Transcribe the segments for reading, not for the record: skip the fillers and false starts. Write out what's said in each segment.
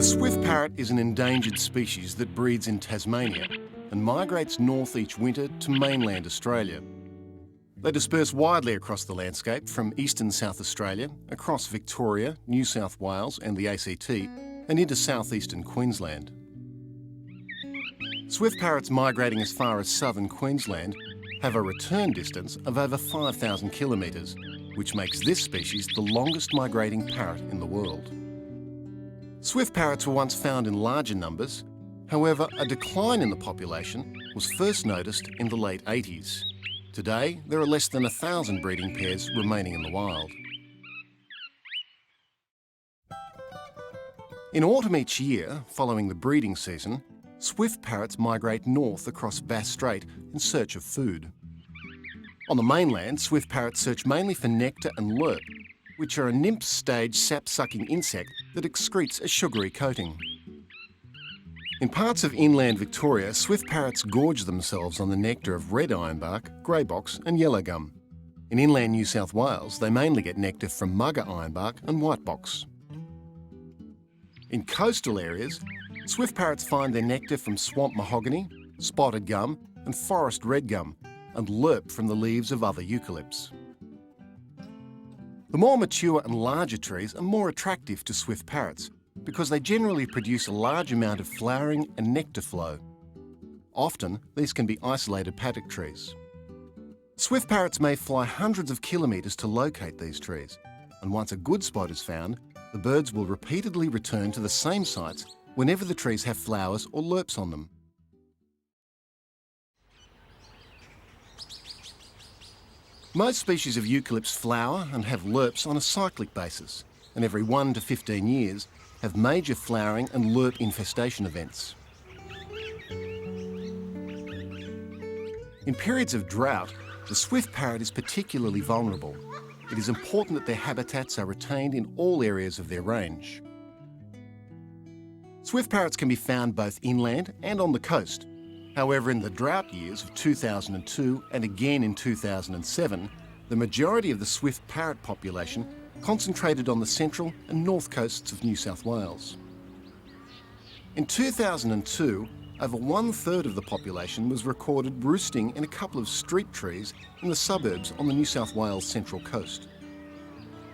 Swift parrot is an endangered species that breeds in Tasmania and migrates north each winter to mainland Australia. They disperse widely across the landscape from eastern South Australia, across Victoria, New South Wales and the ACT, and into southeastern Queensland. Swift parrots migrating as far as southern Queensland have a return distance of over 5,000 kilometres, which makes this species the longest migrating parrot in the world. Swift parrots were once found in larger numbers. However, a decline in the population was first noticed in the late 80s. Today, there are less than 1,000 breeding pairs remaining in the wild. In autumn each year, following the breeding season, swift parrots migrate north across Bass Strait in search of food. On the mainland, swift parrots search mainly for nectar and lerp, which are a nymph-stage sap-sucking insect that excretes a sugary coating. In parts of inland Victoria, swift parrots gorge themselves on the nectar of red ironbark, greybox and yellow gum. In inland New South Wales, they mainly get nectar from mugger ironbark and whitebox. In coastal areas, swift parrots find their nectar from swamp mahogany, spotted gum and forest red gum, and lerp from the leaves of other eucalypts. The more mature and larger trees are more attractive to swift parrots because they generally produce a large amount of flowering and nectar flow. Often, these can be isolated paddock trees. Swift parrots may fly hundreds of kilometres to locate these trees, and once a good spot is found, the birds will repeatedly return to the same sites whenever the trees have flowers or lerps on them. Most species of eucalypts flower and have lerps on a cyclic basis, and every 1 to 15 years have major flowering and lerp infestation events. In periods of drought, the swift parrot is particularly vulnerable. It is important that their habitats are retained in all areas of their range. Swift parrots can be found both inland and on the coast. However, in the drought years of 2002 and again in 2007, the majority of the swift parrot population concentrated on the central and north coasts of New South Wales. In 2002, over 1/3 of the population was recorded roosting in a couple of street trees in the suburbs on the New South Wales central coast.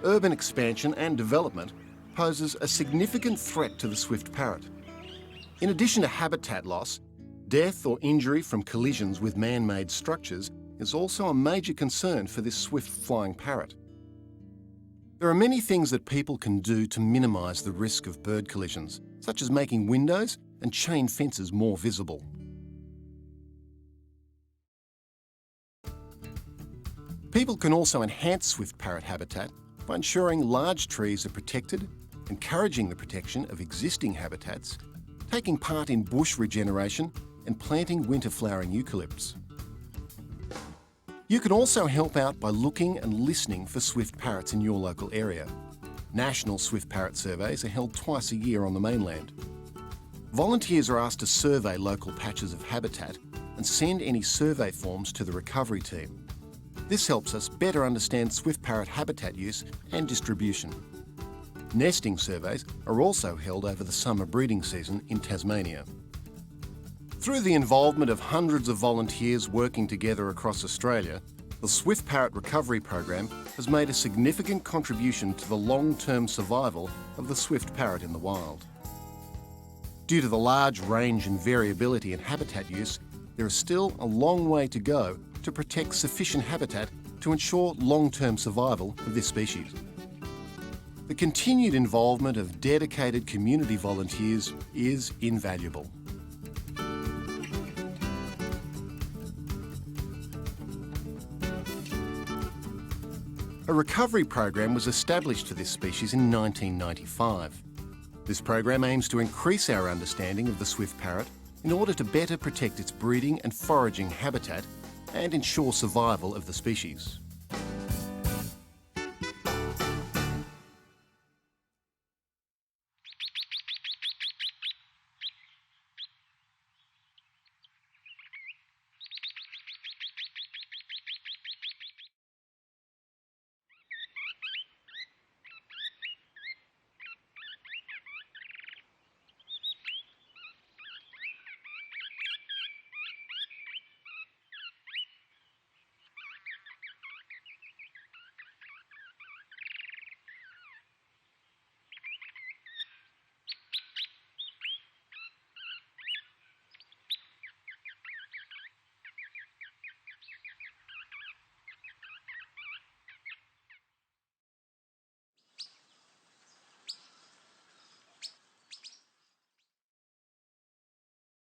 Urban expansion and development poses a significant threat to the swift parrot. In addition to habitat loss, death or injury from collisions with man-made structures is also a major concern for this swift-flying parrot. There are many things that people can do to minimise the risk of bird collisions, such as making windows and chain fences more visible. People can also enhance swift parrot habitat by ensuring large trees are protected, encouraging the protection of existing habitats, taking part in bush regeneration and planting winter-flowering eucalypts. You can also help out by looking and listening for swift parrots in your local area. National swift parrot surveys are held twice a year on the mainland. Volunteers are asked to survey local patches of habitat and send any survey forms to the recovery team. This helps us better understand swift parrot habitat use and distribution. Nesting surveys are also held over the summer breeding season in Tasmania. Through the involvement of hundreds of volunteers working together across Australia, the Swift Parrot Recovery Program has made a significant contribution to the long-term survival of the swift parrot in the wild. Due to the large range and variability in habitat use, there is still a long way to go to protect sufficient habitat to ensure long-term survival of this species. The continued involvement of dedicated community volunteers is invaluable. A recovery program was established for this species in 1995. This program aims to increase our understanding of the swift parrot in order to better protect its breeding and foraging habitat and ensure survival of the species.